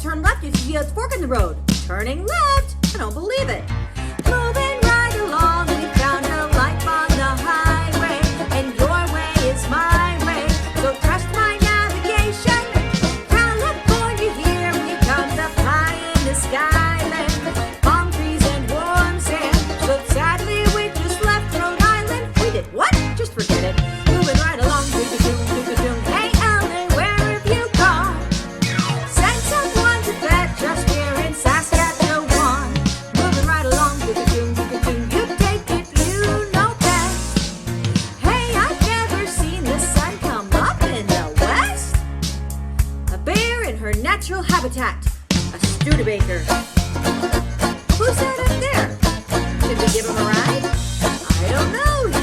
turn left if you see a fork in the road. Turning left? I don't believe it. Moving right along, we found a life on the highway, and your way is my way, so trust my navigation. California, here we come, the pie in the skyland, palm trees and warm sand. So sadly we just left Rhode Island. We did what? Just forget it. Moving right along, doom-a-doom, doom-a-doom. Hey Ellen, where have you gone? Send someone to fetch us, we're in Saskatchewan. Moving right along, doom-a-doom, doom-a-doom. You take it, you know best. Hey, I've never seen the sun come up in the west. A bear in her natural habitat, a Studebaker. Who's that up there? Should we give him a ride? I don't know.